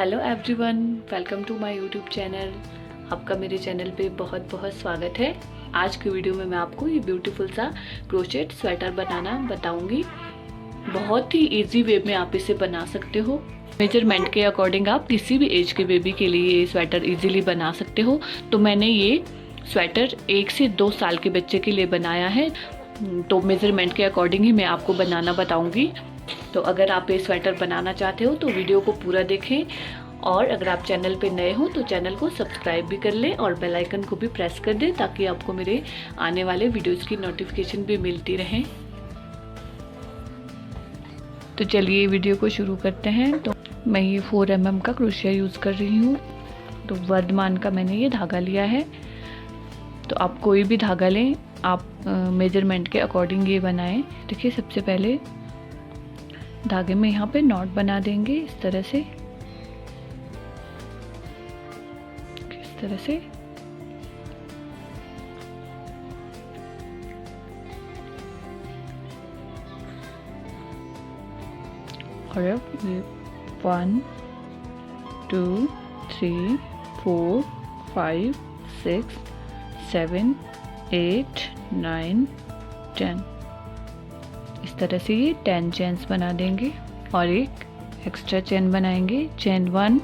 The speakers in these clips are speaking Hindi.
Hello everyone, welcome to my YouTube channel. आपका मेरे चैनल पे बहुत बहुत स्वागत है। आज की वीडियो में मैं आपको ये ब्यूटीफुल सा क्रोचेट स्वेटर बनाना बताऊंगी। बहुत ही इजी वे में आप इसे बना सकते हो। मेजरमेंट के अकॉर्डिंग आप किसी भी एज के बेबी के लिए ये स्वेटर इजीली बना सकते हो। तो मैंने ये स्वेटर 1 से 2 साल के बच्चे के लिए बनाया है, तो मेजरमेंट के अकॉर्डिंग ही मैं आपको बनाना बताऊंगी। तो अगर आप ये स्वेटर बनाना चाहते हो तो वीडियो को पूरा देखें, और अगर आप चैनल पे नए हो तो चैनल को सब्सक्राइब भी कर लें और बेल आइकन को भी प्रेस कर दें, ताकि आपको मेरे आने वाले वीडियोस की नोटिफिकेशन भी मिलती रहे। तो चलिए वीडियो को शुरू करते हैं। तो मैं ये 4 mm का क्रोशिया यूज़ कर रही हूँ। तो वर्धमान का मैंने ये धागा लिया है। तो आप कोई भी धागा लें, आप मेजरमेंट के अकॉर्डिंग ये बनाएं। देखिए, सबसे पहले धागे में यहाँ पे नॉट बना देंगे इस तरह से, और अब ये 1 2 3 4 5 6 7 8 9 10 इस तरह से ये 10 चेन्स बना देंगे और एक एक्स्ट्रा चेन बनाएंगे, चेन 1।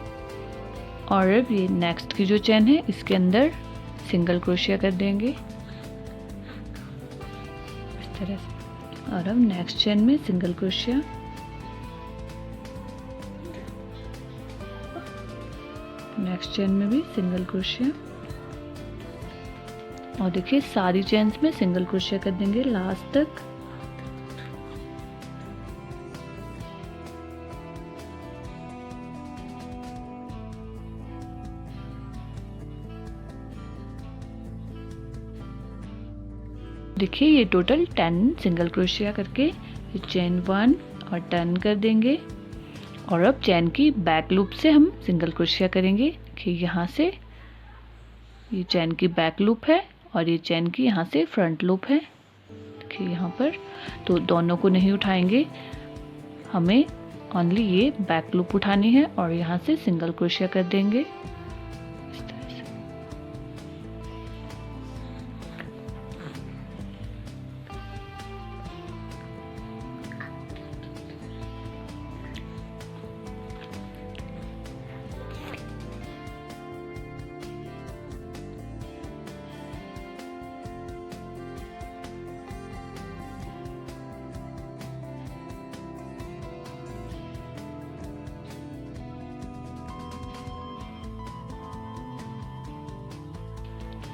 और अब ये नेक्स्ट की जो चेन है इसके अंदर सिंगल क्रोशिया कर देंगे इस तरह से, और अब नेक्स्ट चेन में सिंगल क्रोशिया, नेक्स्ट चेन में भी सिंगल क्रोशिया, और देखिए सारी चेन्स में सिंगल क्रोशिया कर देंगे लास्ट तक। देखिए ये टोटल 10 सिंगल क्रोशिया करके ये चेन 1 और टर्न कर देंगे, और अब चेन की बैक लूप से हम सिंगल क्रोशिया करेंगे। देखिए यहाँ से ये चेन की बैक लूप है और ये चेन की यहाँ से फ्रंट लूप है। देखिए यहाँ पर तो दोनों को नहीं उठाएंगे, हमें ओनली ये बैक लूप उठानी है और यहाँ से सिंगल क्रोशिया कर देंगे।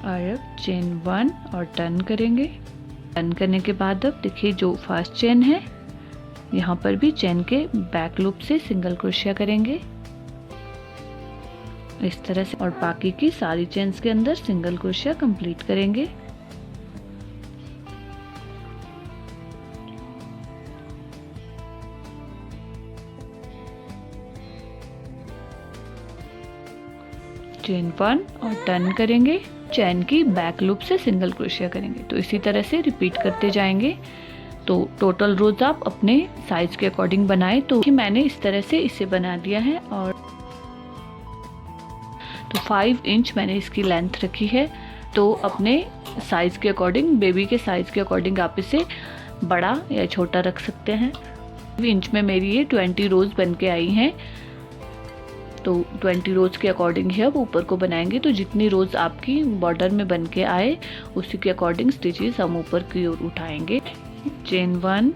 और अब चेन 1 और टर्न करेंगे। टर्न करने के बाद अब देखिए जो फर्स्ट चेन है यहाँ पर भी चेन के बैक लूप से सिंगल क्रोशिया करेंगे इस तरह से, और बाकी की सारी चेन्स के अंदर सिंगल क्रोशिया कंप्लीट करेंगे। चेन 1 और टर्न करेंगे, चेन की बैक लूप से सिंगल क्रोशिया करेंगे। तो इसी तरह से रिपीट करते जाएंगे। तो टोटल रोज आप अपने साइज के अकॉर्डिंग बनाएं। तो मैंने इस तरह से इसे बना दिया है, और तो 5 इंच मैंने इसकी लेंथ रखी है। तो अपने साइज के अकॉर्डिंग, बेबी के साइज के अकॉर्डिंग आप इसे बड़ा या छोटा रख सकते हैं। 5 इंच में मेरी ये 20 रोज बन के आई हैं। तो 20 रोज के अकॉर्डिंग ही अब ऊपर को बनाएंगे। तो जितनी रोज आपकी बॉर्डर में बन के आए उसी के अकॉर्डिंग स्टिचेस हम ऊपर की ओर उठाएंगे। चेन 1,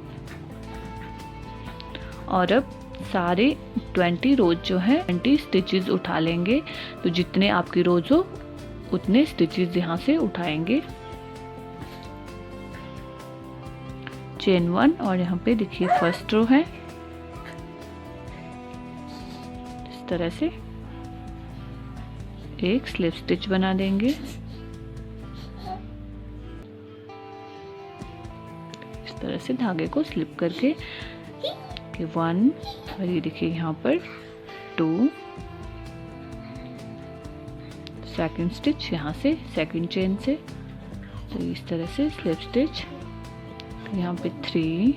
और अब सारे 20 रोज जो है 20 स्टिचेस उठा लेंगे। तो जितने आपकी रोज हो उतने स्टिचेस यहाँ से उठाएंगे। चेन 1 और यहाँ पे देखिए फर्स्ट रो है, तरह से एक स्लिप स्टिच बना देंगे इस तरह से, धागे को स्लिप करके कि 1, और ये देखिए यहाँ पर 2, सेकंड स्टिच यहाँ से सेकंड चेन से, तो इस तरह से स्लिप स्टिच, यहाँ पे 3,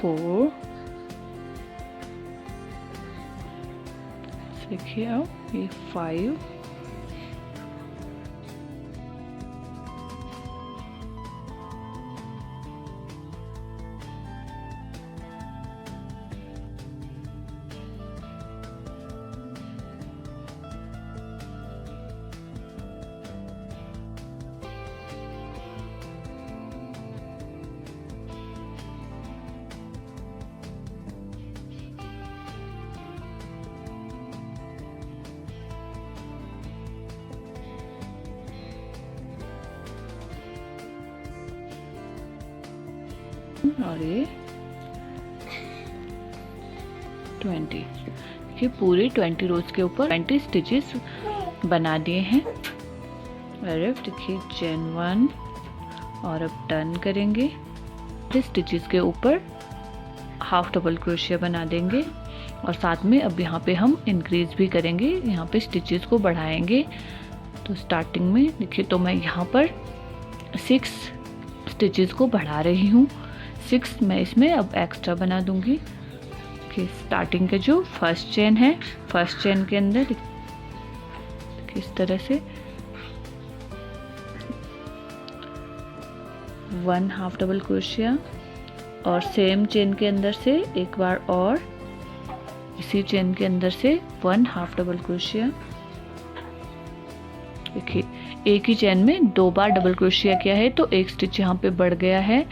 4, देखिए अब ये 5, और ये 20। ये पूरे 20 रोज के ऊपर 20 स्टिचेस बना दिए हैं। और अब देखिए चेन 1 और अब टर्न करेंगे, इस स्टिचेस के ऊपर हाफ डबल क्रोशिया बना देंगे और साथ में अब यहाँ पे हम इंक्रीज भी करेंगे, यहाँ पे स्टिचेस को बढ़ाएंगे। तो स्टार्टिंग में देखिए तो मैं यहाँ पर 6 स्टिचेस को बढ़ा रही हूँ, 6 मैं इसमें अब एक्स्ट्रा बना दूंगी। कि स्टार्टिंग के जो फर्स्ट चेन है, फर्स्ट चेन के अंदर किस तरह से 1 हाफ डबल क्रोशिया और सेम चेन के अंदर से एक बार और इसी चेन के अंदर से 1 हाफ डबल क्रोशिया। देखिए एक ही चेन में 2 बार डबल क्रोशिया किया है तो एक स्टिच यहाँ पे बढ़ गया है।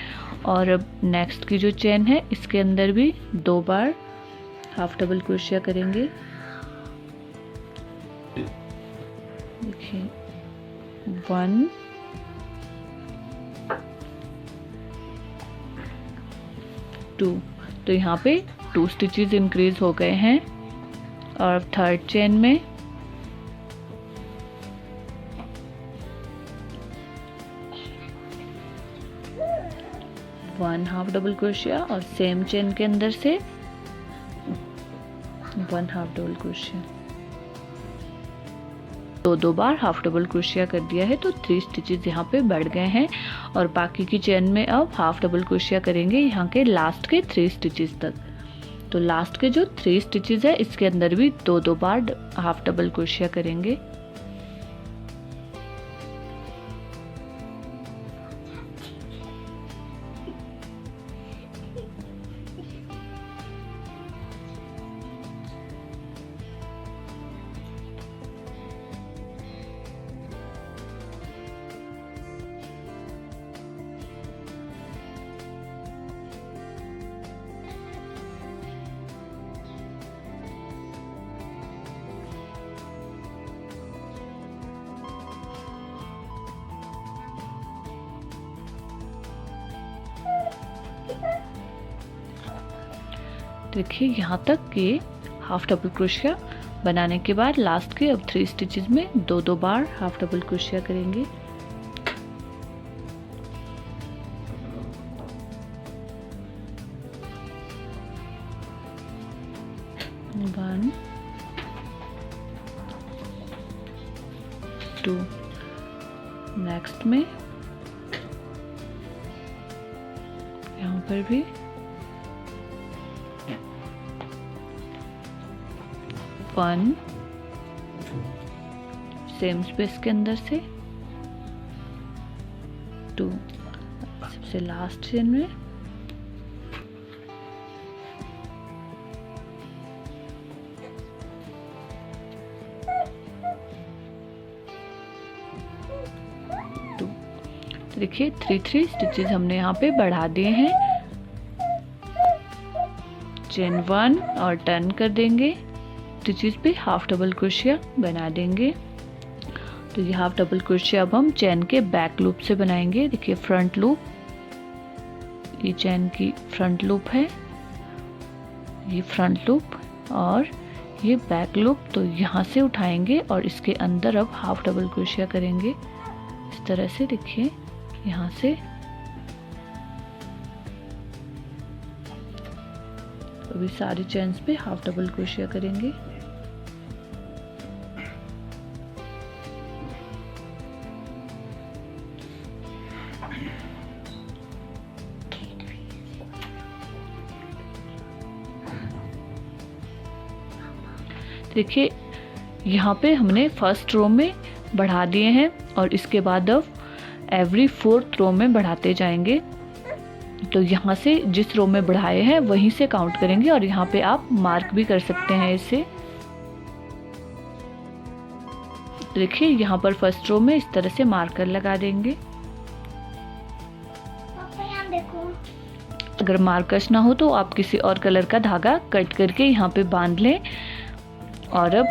और अब नेक्स्ट की जो चेन है इसके अंदर भी 2 बार हाफ डबल क्रोशिया करेंगे। देखिए 1 2, तो यहाँ पे 2 स्टिचेस इंक्रीज हो गए हैं। और अब थर्ड चेन में 1 हाफ डबल क्रोशिया और सेम चेन के अंदर से 1 हाफ डबल क्रोशिया। 2 बार हाफ डबल क्रोशिया कर दिया है तो 3 स्टिचेस यहाँ पे बढ़ गए हैं। और बाकी की चेन में अब हाफ डबल क्रोशिया करेंगे यहाँ के लास्ट के 3 स्टिचेस तक। तो लास्ट के जो 3 स्टिचेस है इसके अंदर भी 2 बार हाफ डबल क्रोशिया करेंगे। देखिए यहाँ तक के हाफ डबल क्रोशिया बनाने के बाद लास्ट के अब 3 स्टिचेस में 2 बार हाफ डबल क्रोशिया करेंगे। वन 2, नेक्स्ट में यहाँ पर भी 1 सेम स्पेस के अंदर से 2, सबसे लास्ट चेन में 2। तो देखिए 3 स्टिचेस हमने यहाँ पे बढ़ा दिए हैं। चेन 1 और टर्न कर देंगे, स्टिचेस पे हाफ डबल क्रोशिया बना देंगे। तो ये हाफ डबल क्रोशिया अब हम चेन के बैक लूप से बनाएंगे। देखिए फ्रंट लूप, ये चेन की फ्रंट लूप है, ये फ्रंट लूप और ये बैक लूप। तो यहाँ से उठाएंगे और इसके अंदर अब हाफ डबल क्रोशिया करेंगे इस तरह से। देखिए यहाँ से अभी सारी चेन्स पे हाफ डबल क्रोशिया करेंगे। देखिए यहाँ पे हमने फर्स्ट रो में बढ़ा दिए हैं और इसके बाद अब एवरी 4th रो में बढ़ाते जाएंगे। तो यहाँ से जिस रो में बढ़ाए हैं वहीं से काउंट करेंगे और यहाँ पे आप मार्क भी कर सकते हैं इसे। देखिए यहाँ पर फर्स्ट रो में इस तरह से मार्कर लगा देंगे। अगर मार्कर्स ना हो तो आप किसी और कलर का धागा कट करके यहाँ पे बांध लें। और अब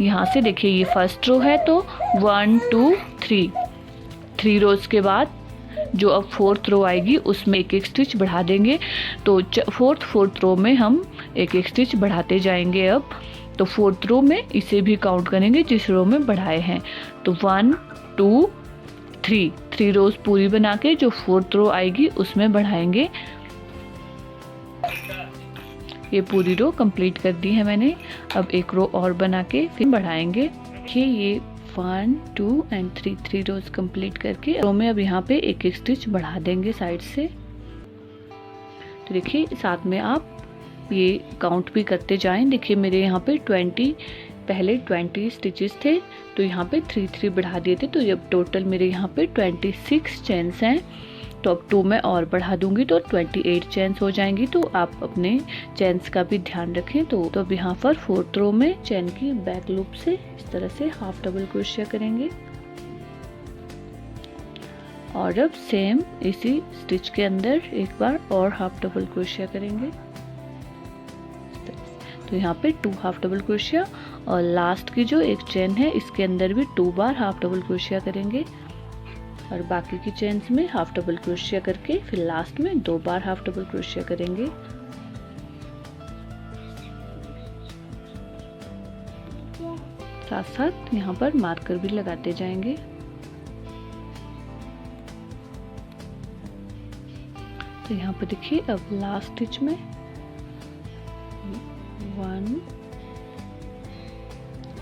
यहाँ से देखिए ये फर्स्ट रो है तो 1 2 3 रोज के बाद जो अब 4th रो आएगी उसमें एक एक स्टिच बढ़ा देंगे। तो 4th रो में हम एक एक स्टिच बढ़ाते जाएंगे। अब तो 4th रो में इसे भी काउंट करेंगे जिस रो में बढ़ाए हैं। तो 1 2 3 रोज पूरी बना के जो 4th रो आएगी उसमें बढ़ाएंगे। ये पूरी रो कंप्लीट कर दी है मैंने। अब एक रो और बना के फिर बढ़ाएंगे। देखिए ये 1 2 एंड 3 रोज कंप्लीट करके रो में अब यहाँ पे एक एक स्टिच बढ़ा देंगे साइड से। तो देखिए साथ में आप ये काउंट भी करते जाएं। देखिए मेरे यहाँ पे पहले 20 स्टिचेस थे तो यहाँ पे 3 बढ़ा दिए थे। तो अब टोटल मेरे यहाँ पे 26 चेन्स हैं। तो अब 2 मैं और बढ़ा दूंगी तो 28 चेन्स हो जाएंगी। तो आप अपने चेन्स का भी ध्यान रखें। तो अब यहाँ पर 4th रो में चेन की बैक लूप से इस तरह से हाफ डबल क्रोशिया करेंगे और अब सेम इसी स्टिच के अंदर एक बार और हाफ डबल क्रोशिया करेंगे। तो यहाँ पे 2 हाफ डबल क्रोशिया और लास्ट की जो एक चेन है इसके अंदर भी 2 बार हाफ डबल क्रोशिया करेंगे और बाकी की चेन्स में हाफ डबल क्रोशिया करके फिर लास्ट में 2 बार हाफ डबल क्रोशिया करेंगे। साथ साथ यहाँ पर मार्कर भी लगाते जाएंगे। तो यहाँ पर देखिए अब लास्ट स्टिच में 1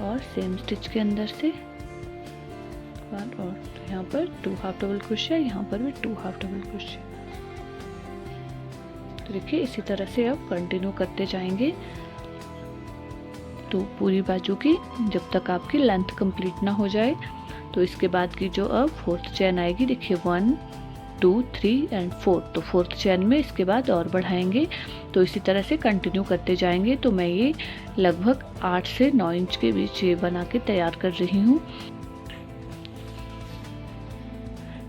और सेम स्टिच के अंदर से 1 और यहाँ पर 2 हाफ डबल क्रोशिया, यहाँ पर भी 2 हाफ डबल क्रोशिया। तो देखिए इसी तरह से अब कंटिन्यू करते जाएंगे। तो पूरी बाजू की जब तक आपकी लेंथ कंप्लीट ना हो जाए। तो इसके बाद की जो अब 4th चेन आएगी देखिए 1 2 3 एंड 4। तो 4th चेन में इसके बाद और बढ़ाएंगे। तो इसी तरह से कंटिन्यू करते जाएंगे। तो मैं ये लगभग 8 से 9 इंच के बीच ये बना के तैयार कर रही हूँ।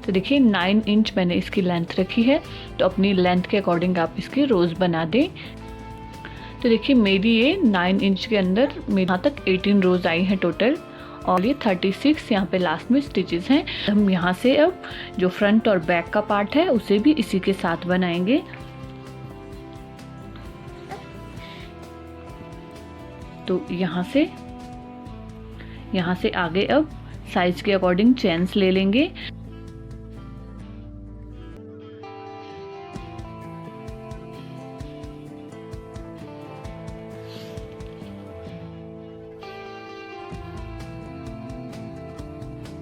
तो देखिए 9 इंच मैंने इसकी लेंथ रखी है। तो अपनी लेंथ के अकॉर्डिंग आप इसकी रोज बना दें। तो देखिए मेरी ये 9 इंच के अंदर मेरे यहाँ तक 18 रोज आई हैं टोटल और ये 36 यहाँ पे लास्ट में स्टिचेस हैं। हम यहाँ से अब जो फ्रंट और बैक का पार्ट है उसे भी इसी के साथ बनाएंगे। तो यहाँ से आगे अब साइज के अकॉर्डिंग चेन्स ले लेंगे।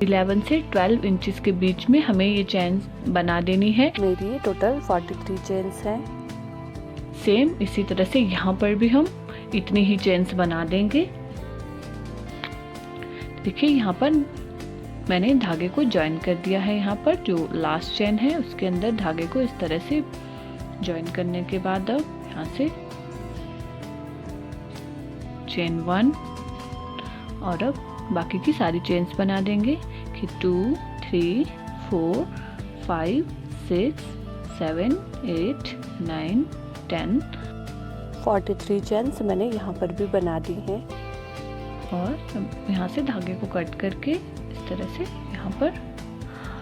इलेवन से 12 इंचेस के बीच में हमें ये चेन बना देनी है। मेरी ये टोटल 43 चेन्स हैं। सेम इसी तरह से यहाँ पर भी हम इतनी ही चेन्स बना देंगे। देखिए यहाँ पर मैंने धागे को ज्वाइन कर दिया है। यहाँ पर जो लास्ट चेन है उसके अंदर धागे को इस तरह से ज्वाइन करने के बाद अब यहाँ से चेन 1 और अब बाकी की सारी चेन्स बना देंगे कि 2 3 4 5 6 7 8 9 10 43 चेन्स मैंने यहाँ पर भी बना दी हैं। और यहाँ से धागे को कट करके इस तरह से यहाँ पर।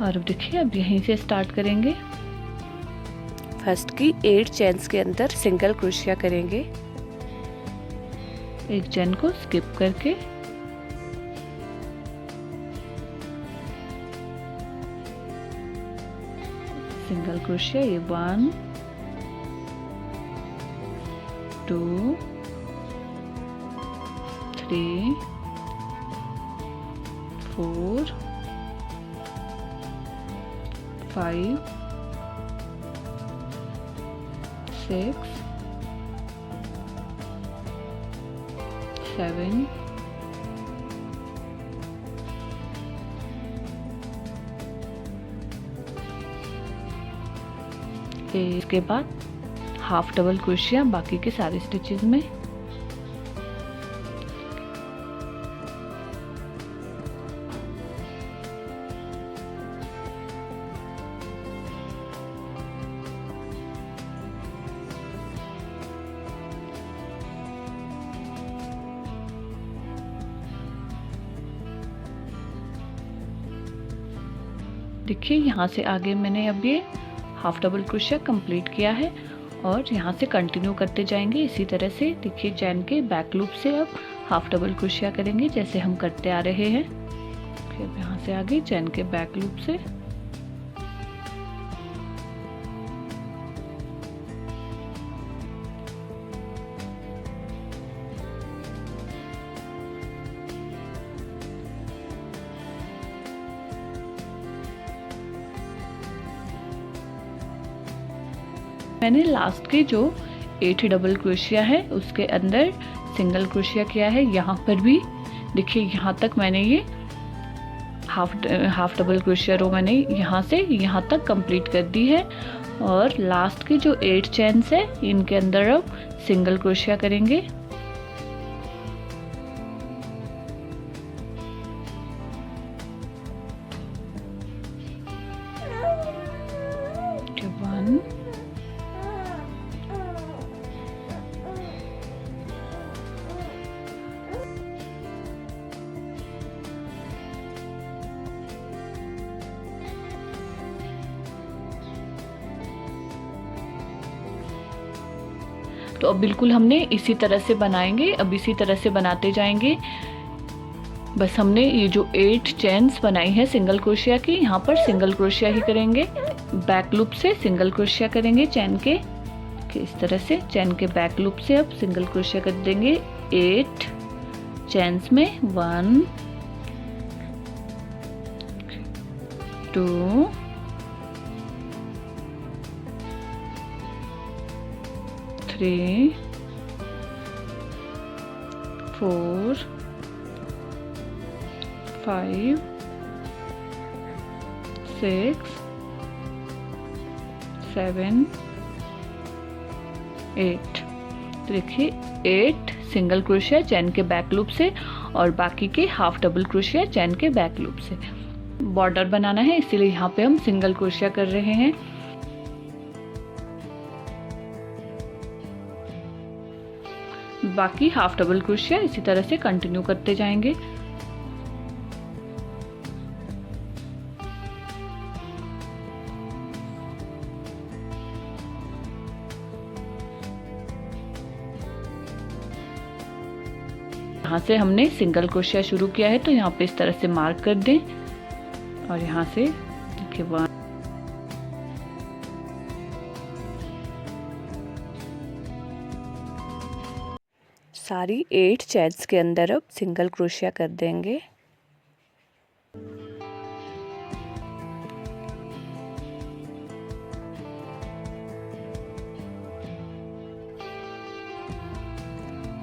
और अब देखिए अब यहीं से स्टार्ट करेंगे। फर्स्ट की 8 चेन्स के अंदर सिंगल क्रोशिया करेंगे। एक चेन को स्किप करके सिंगल क्रोशिया, ये 1 2 3 4 5 6 7 इसके बाद हाफ डबल क्रोशिया बाकी के सारे स्टिचेस में। देखिए यहाँ से आगे मैंने अब ये हाफ डबल क्रोशिया कंप्लीट किया है और यहाँ से कंटिन्यू करते जाएंगे इसी तरह से। देखिए चैन के बैक लूप से अब हाफ डबल क्रोशिया करेंगे जैसे हम करते आ रहे हैं। फिर यहाँ से आगे चैन के बैक लूप से मैंने लास्ट के जो 8 डबल क्रोशिया है उसके अंदर सिंगल क्रोशिया किया है। यहाँ पर भी देखिए यहाँ तक मैंने ये हाफ डबल क्रोशिया रो मैंने यहाँ से यहाँ तक कंप्लीट कर दी है और लास्ट के जो 8 चेन्स है इनके अंदर अब सिंगल क्रोशिया करेंगे। तो अब बिल्कुल हमने इसी तरह से बनाएंगे, अब इसी तरह से बनाते जाएंगे। बस हमने ये जो 8 चेन्स बनाई है सिंगल क्रोशिया की, यहाँ पर सिंगल क्रोशिया ही करेंगे। बैक लूप से सिंगल क्रोशिया करेंगे चैन के इस तरह से। चैन के बैक लूप से अब सिंगल क्रोशिया कर देंगे 8 चेन्स में। 1 2 3 4 5 6 7 8। तो देखिए 8 सिंगल क्रोशिया चैन के बैक लूप से और बाकी के हाफ डबल क्रोशिया चैन के बैक लूप से। बॉर्डर बनाना है इसीलिए यहाँ पे हम सिंगल क्रोशिया कर रहे हैं। बाकी हाफ डबल क्रोशिया इसी तरह से कंटिन्यू करते जाएंगे। यहाँ से हमने सिंगल क्रोशिया शुरू किया है तो यहाँ पे इस तरह से मार्क कर दें और यहाँ से देखिए 1 सारी 8 चेन्स के अंदर अब सिंगल क्रोशिया कर देंगे।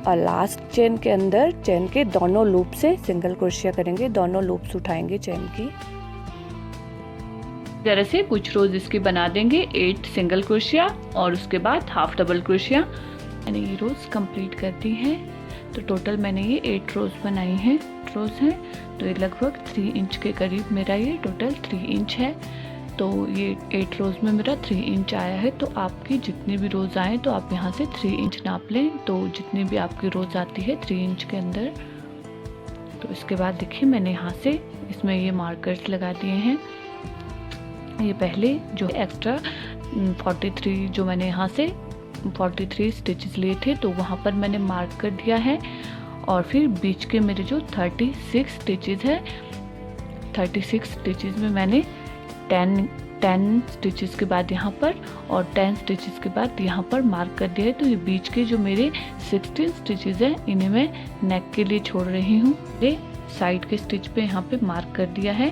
और लास्ट चेन के अंदर चेन के दोनों लूप से सिंगल क्रोशिया करेंगे, दोनों लूप्स उठाएंगे चेन की। तरह से कुछ रोज इसकी बना देंगे 8 सिंगल क्रोशिया और उसके बाद हाफ डबल क्रोशिया। मैंने ये रोज कंप्लीट कर दी है तो टोटल मैंने ये 8 रोज बनाई हैं। रोज है तो ये लगभग 3 इंच के करीब मेरा ये टोटल 3 इंच है। तो ये 8 रोज में मेरा 3 इंच आया है। तो आपकी जितनी भी रोज आए तो आप यहाँ से 3 इंच नाप लें। तो जितनी भी आपकी रोज आती है 3 इंच के अंदर। तो इसके बाद देखिए मैंने यहाँ से इसमें ये मार्कर्स लगा दिए हैं। ये पहले जो एक्स्ट्रा 43 जो मैंने यहाँ से 43 स्टिचेस लिए थे तो वहाँ पर मैंने मार्क कर दिया है। और फिर बीच के मेरे जो 36 स्टिचेस है 36 स्टिचेस में मैंने 10 स्टिचेस के बाद यहाँ पर और 10 स्टिचेस के बाद यहाँ पर मार्क कर दिया है। तो ये बीच के जो मेरे 16 स्टिचेस हैं इन्हें मैं नेक के लिए छोड़ रही हूँ। ये साइड के स्टिच पे यहाँ पे मार्क कर दिया है।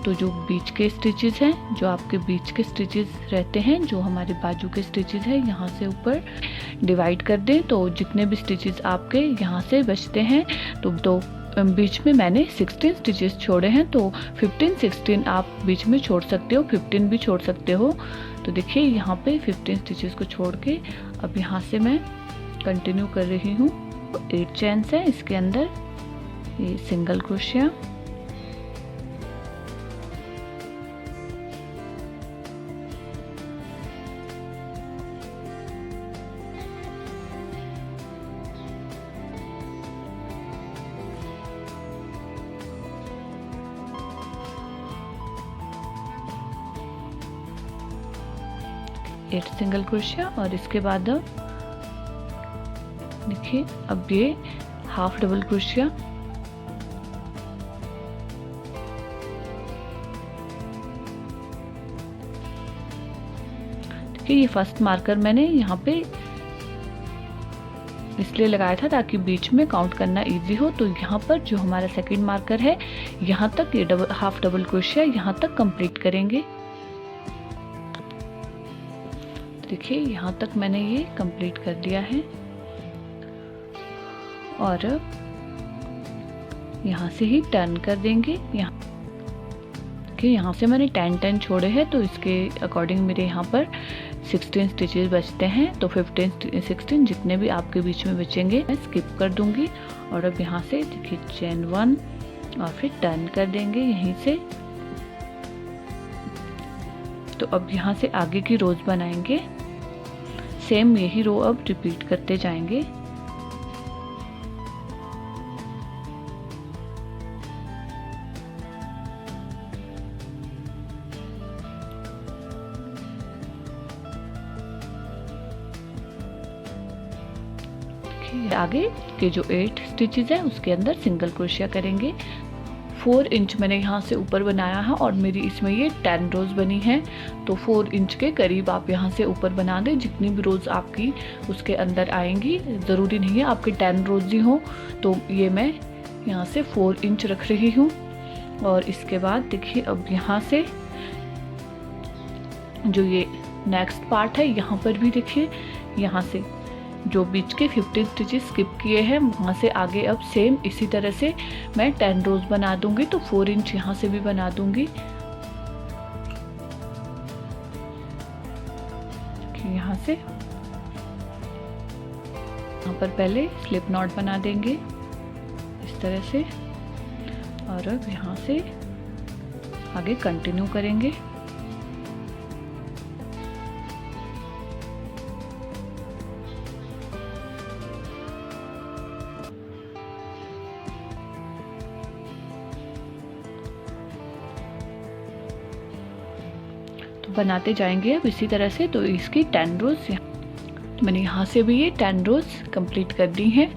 तो जो बीच के स्टिचेस हैं, जो आपके बीच के स्टिचेस रहते हैं, जो हमारे बाजू के स्टिचेस हैं, यहाँ से ऊपर डिवाइड कर दें। तो जितने भी स्टिचेस आपके यहाँ से बचते हैं तो बीच में मैंने 16 स्टिचेस छोड़े हैं। तो 15 16 आप बीच में छोड़ सकते हो, 15 भी छोड़ सकते हो। तो देखिए यहाँ पे 15 स्टिचेस को छोड़ के अब यहाँ से मैं कंटिन्यू कर रही हूँ। 8 चेन्स हैं, इसके अंदर ये सिंगल क्रोशिया, एट सिंगल क्रोशिया और इसके बाद देखिए अब ये हाफ डबल क्रोशिया, देखिए ये फर्स्ट मार्कर मैंने यहाँ पे इसलिए लगाया था ताकि बीच में काउंट करना इजी हो। तो यहाँ पर जो हमारा सेकंड मार्कर है यहाँ तक ये हाफ डबल क्रोशिया यहाँ तक कंप्लीट करेंगे। देखिए यहाँ तक मैंने ये कंप्लीट कर दिया है और यहाँ से ही टर्न कर देंगे। यहाँ से मैंने 10 छोड़े हैं तो इसके अकॉर्डिंग मेरे यहाँ पर 16 स्टिचेस बचते हैं। तो 16 जितने भी आपके बीच में बचेंगे मैं स्किप कर दूंगी और अब यहाँ से देखिए चेन 1 और फिर टर्न कर देंगे यहीं से। तो अब यहाँ से आगे की रोज बनाएंगे, सेम यही रो अब रिपीट करते जाएंगे। आगे के जो 8 स्टिचेस है उसके अंदर सिंगल क्रोशिया करेंगे। 4 इंच मैंने यहाँ से ऊपर बनाया है और मेरी इसमें ये 10 रोज बनी है। तो 4 इंच के करीब आप यहाँ से ऊपर बना दें। जितनी भी रोज आपकी उसके अंदर आएंगी, ज़रूरी नहीं है आपके 10 रोज ही हो। तो ये मैं यहाँ से 4 इंच रख रही हूँ। और इसके बाद देखिए अब यहाँ से जो ये नेक्स्ट पार्ट है यहाँ पर भी देखिए यहाँ से जो बीच के 15 स्टिचेस स्किप किए हैं वहाँ से आगे अब सेम इसी तरह से मैं 10 रोज बना दूंगी। तो 4 इंच यहाँ से भी बना दूंगी। यहाँ से यहाँ पर पहले स्लिप नॉट बना देंगे इस तरह से और अब यहाँ से आगे कंटिन्यू करेंगे। बनाते जाएंगे अब इसी तरह से। तो इसकी 10 रोज तो मैंने यहाँ से भी ये 10 रोज कंप्लीट कर दी हैं।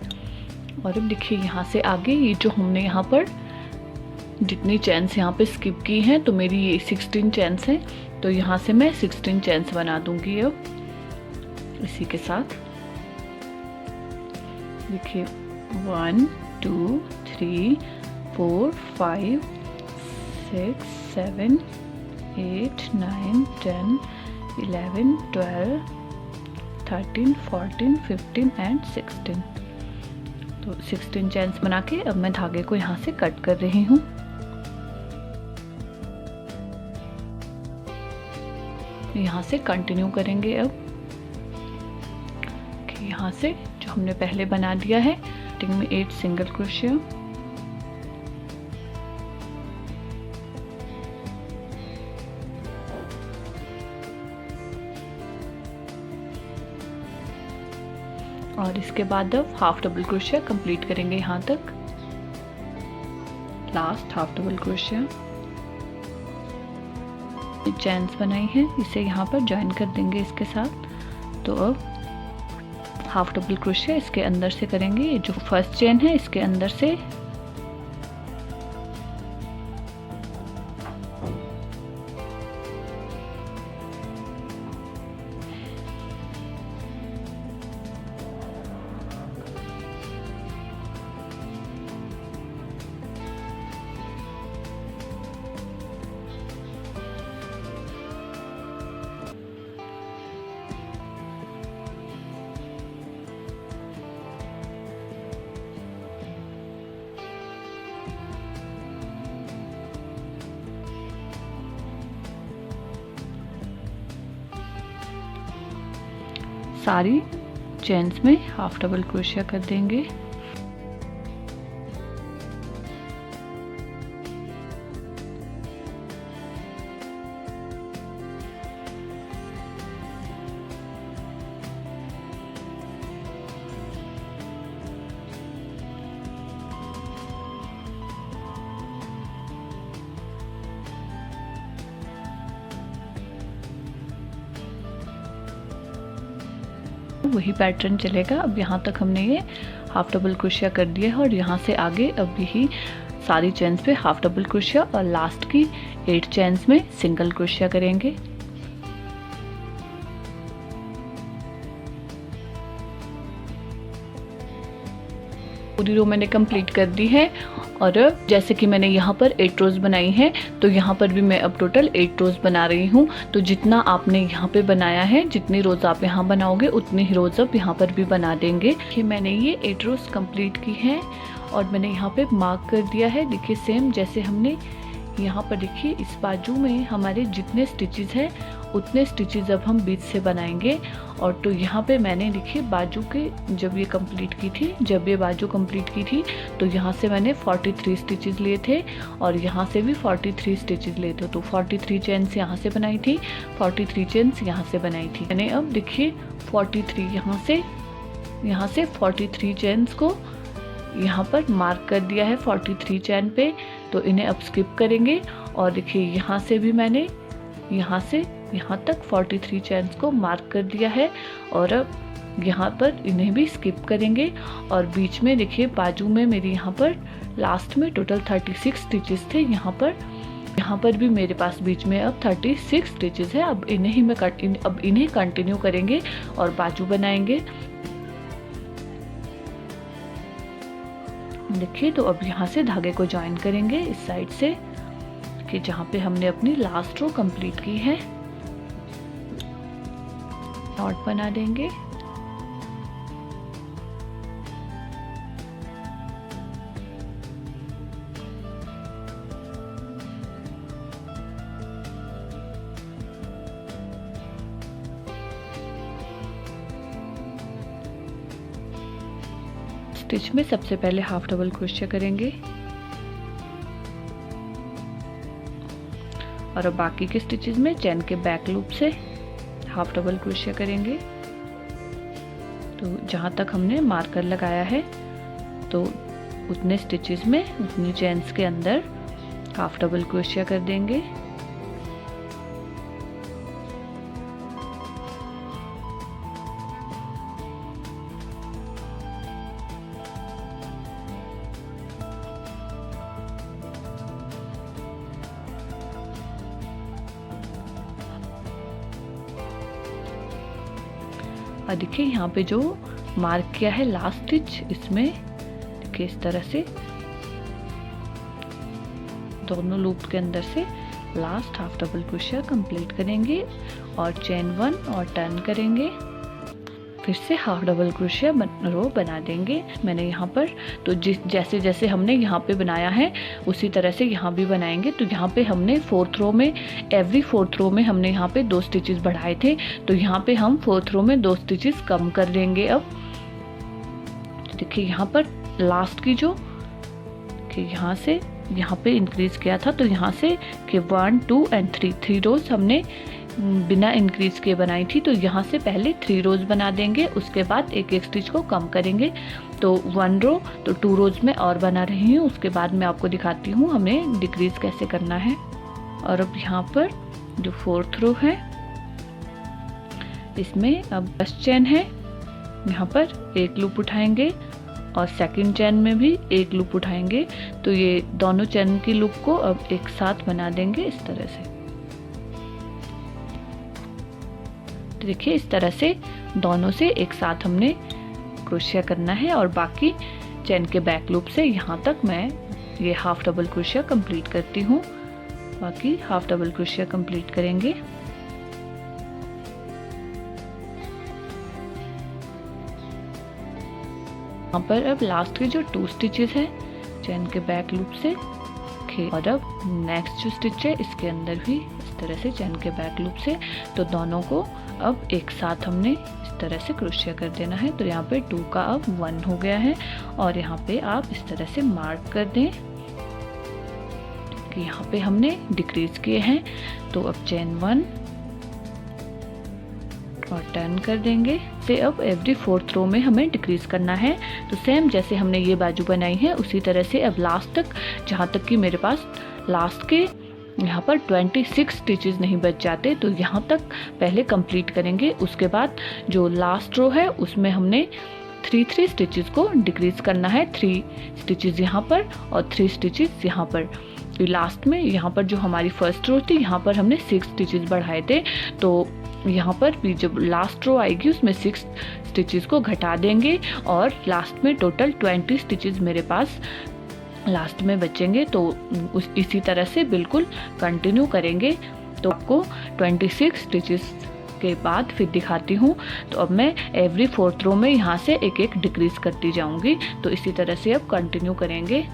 और अब देखिए यहाँ से आगे ये जो हमने यहाँ पर जितनी चेन्स यहाँ पे स्किप की हैं तो मेरी ये 16 चेन्स हैं। तो यहाँ से मैं 16 चेन्स बना दूंगी अब इसी के साथ। देखिए 1 2 3 4 5 6 7 8 9 10 11 12 13 14 15 एंड 16। तो 16 चेन्स बना के अब मैं धागे को यहाँ से कट कर रही हूँ। यहाँ से कंटिन्यू करेंगे अब यहाँ से जो हमने पहले बना दिया है स्टार्टिंग में 8 सिंगल क्रोशिया, और इसके बाद अब हाफ डबल क्रोशिया कंप्लीट करेंगे यहाँ तक। Last half double crochet chains बनाई है इसे यहाँ पर ज्वाइन कर देंगे इसके साथ। तो अब हाफ डबल क्रोशिया इसके अंदर से करेंगे। ये जो फर्स्ट चेन है इसके अंदर से सारी चेन्स में हाफ डबल क्रोशिया कर देंगे। वही पैटर्न चलेगा। अब यहाँ तक हमने ये हाफ डबल क्रोशिया कर दिया है और यहाँ से आगे अब यही सारी चेन्स पे हाफ डबल क्रोशिया और लास्ट की 8 चेन्स में सिंगल क्रोशिया करेंगे। पूरी रो मैंने कंप्लीट कर दी है और जैसे कि मैंने यहाँ पर 8 रोज बनाई है तो यहाँ पर भी मैं अब टोटल 8 रोज बना रही हूँ। तो जितना आपने यहाँ पे बनाया है, जितनी रोज आप यहाँ बनाओगे उतनी ही रोज अब यहाँ पर भी बना देंगे। कि मैंने ये 8 रोज कंप्लीट की है और मैंने यहाँ पे मार्क कर दिया है। देखिए सेम जैसे हमने यहाँ पर देखिए इस बाजू में हमारे जितने स्टिचेस हैं उतने स्टिचेस अब हम बीच से बनाएंगे। और तो यहाँ पे मैंने देखिए बाजू के जब ये कंप्लीट की थी, जब ये बाजू कंप्लीट की थी तो यहाँ से मैंने 43 स्टिचेस लिए थे और यहाँ से भी 43 स्टिचेस लिए थे। तो 43 चेन्स यहाँ से बनाई थी, 43 चेन्स यहाँ से बनाई थी मैंने। अब देखिए 43 यहाँ से 43 चेन्स को यहाँ पर मार्क कर दिया है 43 चेन पे। तो इन्हें अब स्किप करेंगे और देखिए यहाँ से भी मैंने यहाँ से यहाँ तक 43 चेन्स को मार्क कर दिया है और अब यहाँ पर इन्हें भी स्किप करेंगे। और बीच में देखिए बाजू में मेरी यहाँ पर लास्ट में टोटल 36 स्टिचेस थे। यहाँ पर भी मेरे पास बीच में अब 36 स्टिचेस है। अब इन्हें ही मैं अब इन्हें कंटिन्यू करेंगे और बाजू बनाएंगे। देखिए तो अब यहाँ से धागे को ज्वाइन करेंगे इस साइड से कि जहाँ पे हमने अपनी लास्ट रो कंप्लीट की है। नॉट बना देंगे। स्टिच में सबसे पहले हाफ डबल क्रोशिया करेंगे और अब बाकी के स्टिचेस में चेन के बैक लूप से हाफ डबल क्रोशिया करेंगे। तो जहाँ तक हमने मार्कर लगाया है तो उतने स्टिचेस में उतनी चेन्स के अंदर हाफ डबल क्रोशिया कर देंगे। और देखिए यहाँ पे जो मार्क किया है लास्ट स्टिच, इसमें देखिए इस तरह से दोनों लूप के अंदर से last half double crochet complete करेंगे और चेन 1 और टर्न करेंगे। फिर से हाफ डबल क्रोशिया रो बना देंगे। मैंने यहाँ पर तो जैसे जैसे हमने यहाँ पे बनाया है उसी तरह से यहाँ भी बनाएंगे। तो यहाँ पे हमने फोर्थ रो में एवरी फोर्थ रो में हमने यहाँ पे 2 स्टिचेस बढ़ाए थे, तो यहाँ पे हम फोर्थ रो में 2 स्टिचेस कम कर देंगे। अब देखिए यहाँ पर लास्ट की जो कि यहाँ से यहाँ पे इंक्रीज किया था, तो यहाँ से कि 1 2 एंड 3 रोज हमने बिना इंक्रीज के बनाई थी। तो यहाँ से पहले 3 रोज बना देंगे, उसके बाद एक एक स्टिच को कम करेंगे। तो 1 रो तो 2 रोज में और बना रही हूँ, उसके बाद मैं आपको दिखाती हूँ हमें डिक्रीज कैसे करना है। और अब यहाँ पर जो फोर्थ रो है इसमें अब 10 चेन है, यहाँ पर एक लूप उठाएंगे और सेकंड चेन में भी एक लूप उठाएंगे। तो ये दोनों चेन की लूप को अब एक साथ बना देंगे इस तरह से। देखिए इस तरह से दोनों से एक साथ हमने क्रोशिया करना है और बाकी चेन के बैक लूप से यहाँ तक मैं ये हाफ डबल क्रोशिया कंप्लीट करती हूँ। बाकी हाफ डबल क्रोशिया कंप्लीट करेंगे। यहाँ पर अब लास्ट के जो 2 स्टिचेस है चेन के बैक लूप से, और अब नेक्स्ट जो स्टिच है इसके अंदर भी इस तरह से चेन के बैक लूप से। तो दोनों को अब एक साथ हमने इस तरह से क्रोशिया कर देना है। तो यहाँ पे 2 का अब 1 हो गया है और यहाँ पे आप इस तरह से मार्क कर दें कि यहाँ पे हमने डिक्रीज किए हैं। तो अब चेन 1 और टर्न कर देंगे। से अब एवरी 4th रो में हमें डिक्रीज करना है। तो सेम जैसे हमने ये बाजू बनाई है उसी तरह से अब लास्ट तक, जहाँ तक कि मेरे पास लास्ट के यहाँ पर 26 स्टिचेस नहीं बच जाते, तो यहाँ तक पहले कंप्लीट करेंगे। उसके बाद जो लास्ट रो है उसमें हमने 3 स्टिचेस को डिक्रीज करना है। 3 स्टिचेस यहाँ पर और 3 स्टिचेस यहाँ पर। लास्ट में यहाँ पर जो हमारी फर्स्ट रो थी यहाँ पर हमने 6 स्टिचेस बढ़ाए थे, तो यहाँ पर भी जब लास्ट रो आएगी उसमें 6 स्टिचेस को घटा देंगे और लास्ट में टोटल 20 स्टिचेस मेरे पास लास्ट में बचेंगे। तो इसी तरह से बिल्कुल कंटिन्यू करेंगे। तो आपको 26 स्टिचेस के बाद फिर दिखाती हूँ। तो अब मैं एवरी 4th रो में यहाँ से एक एक डिक्रीज करती जाऊँगी। तो इसी तरह से अब कंटिन्यू करेंगे।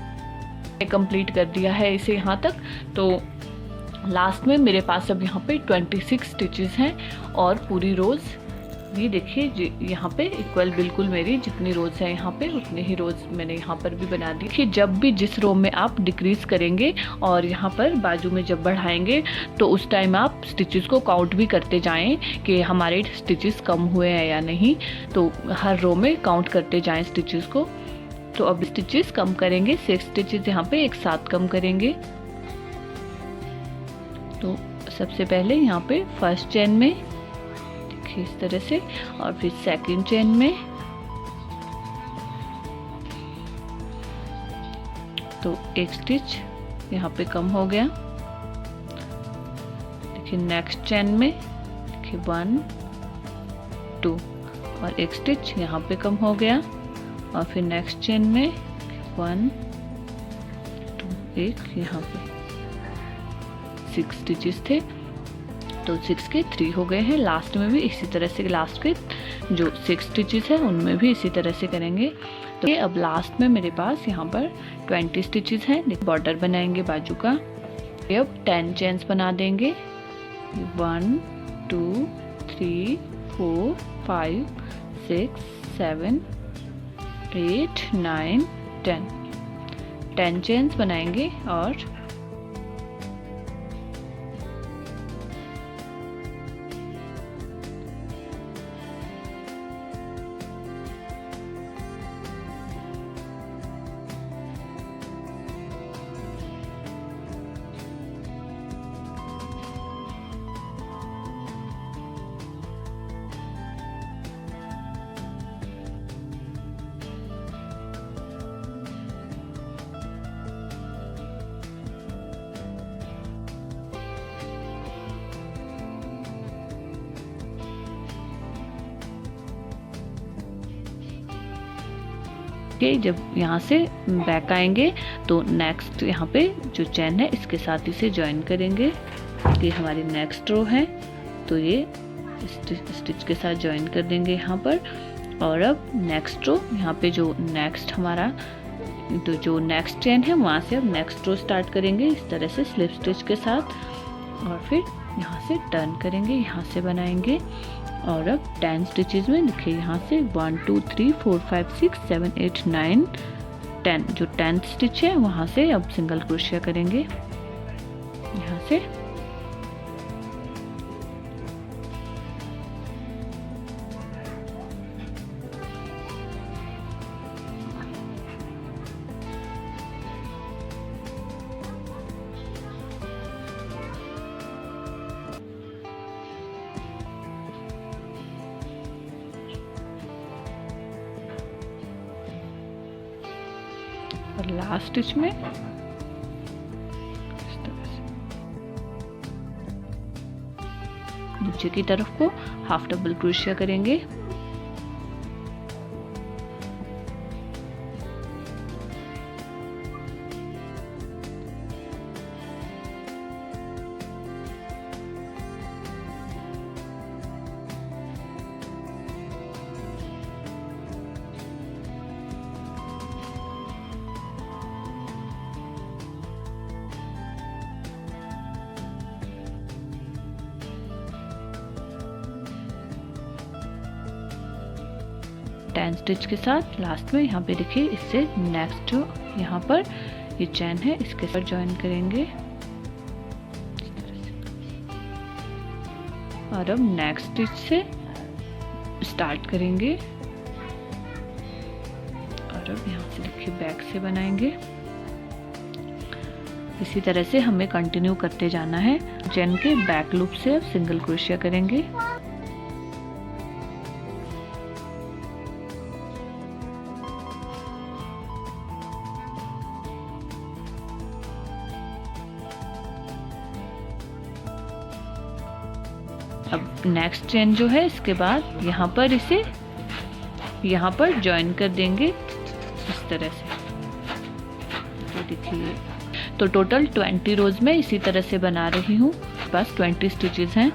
कंप्लीट कर दिया है इसे यहाँ तक। तो लास्ट में मेरे पास अब यहाँ पे 26 स्टिचेस हैं और पूरी रोज़ भी देखिए यहाँ पे इक्वल बिल्कुल मेरी जितनी रोज़ है यहाँ पे उतनी ही रोज़ मैंने यहाँ पर भी बना दी। देखिए जब भी जिस रो में आप डिक्रीज करेंगे और यहाँ पर बाजू में जब बढ़ाएंगे तो उस टाइम आप स्टिचेस को काउंट भी करते जाएं कि हमारे स्टिचेस कम हुए हैं या नहीं। तो हर रो में काउंट करते जाएं स्टिचेस को। तो अब स्टिचेस कम करेंगे, 6 स्टिचेस यहाँ पे एक साथ कम करेंगे। तो सबसे पहले यहाँ पे फर्स्ट चेन में देखिए इस तरह से और फिर सेकंड चेन में। तो एक स्टिच यहाँ पे कम हो गया। देखिए नेक्स्ट चेन में देखिए 1 2 और एक स्टिच यहाँ पे कम हो गया और फिर नेक्स्ट चेन में 1 2 एक यहाँ पे 6 स्टिचेस थे, तो 6 के 3 हो गए हैं। लास्ट में भी इसी तरह से लास्ट के जो 6 स्टिचेस है उनमें भी इसी तरह से करेंगे। तो ये अब लास्ट में मेरे पास यहाँ पर 20 स्टिचेस हैं। बॉर्डर बनाएंगे बाजू का। अब 10 चेन्स बना देंगे। 1 2 3 4 5 6 7 8 9 10 चेन्स बनाएंगे और जब यहाँ से बैक आएंगे तो नेक्स्ट यहाँ पे जो चेन है इसके साथ इसे ज्वाइन करेंगे। ये हमारी नेक्स्ट रो है, तो ये स्टिच के साथ ज्वाइन कर देंगे यहाँ पर। और अब नेक्स्ट रो यहाँ पे जो नेक्स्ट हमारा तो जो नेक्स्ट चेन है वहाँ से अब नेक्स्ट रो स्टार्ट करेंगे इस तरह से स्लिप स्टिच के साथ और फिर यहाँ से टर्न करेंगे, यहाँ से बनाएंगे। और अब 10 स्टिचेस में देखिए यहाँ से 1 2 3 4 5 6 7 8 9 10 जो 10th स्टिच है वहाँ से अब सिंगल क्रोशिया करेंगे यहाँ से। और लास्ट स्टिच में इस तरह से नीचे की तरफ को हाफ डबल क्रोशिया करेंगे। 10 स्टिच के साथ लास्ट में यहाँ पे देखिए इससे नेक्स्ट जो यहाँ पर ये चैन है इसके साथ ज्वाइन करेंगे और अब नेक्स्ट स्टिच से स्टार्ट करेंगे और अब यहाँ से देखिए बैक से बनाएंगे। इसी तरह से हमें कंटिन्यू करते जाना है। चेन के बैक लूप से अब सिंगल क्रोशिया करेंगे। अब नेक्स्ट चेन जो है इसके बाद यहाँ पर इसे यहाँ पर ज्वाइन कर देंगे इस तरह से। तो देखिए तो टोटल 20 रोज में इसी तरह से बना रही हूँ, बस 20 स्टिचेस हैं।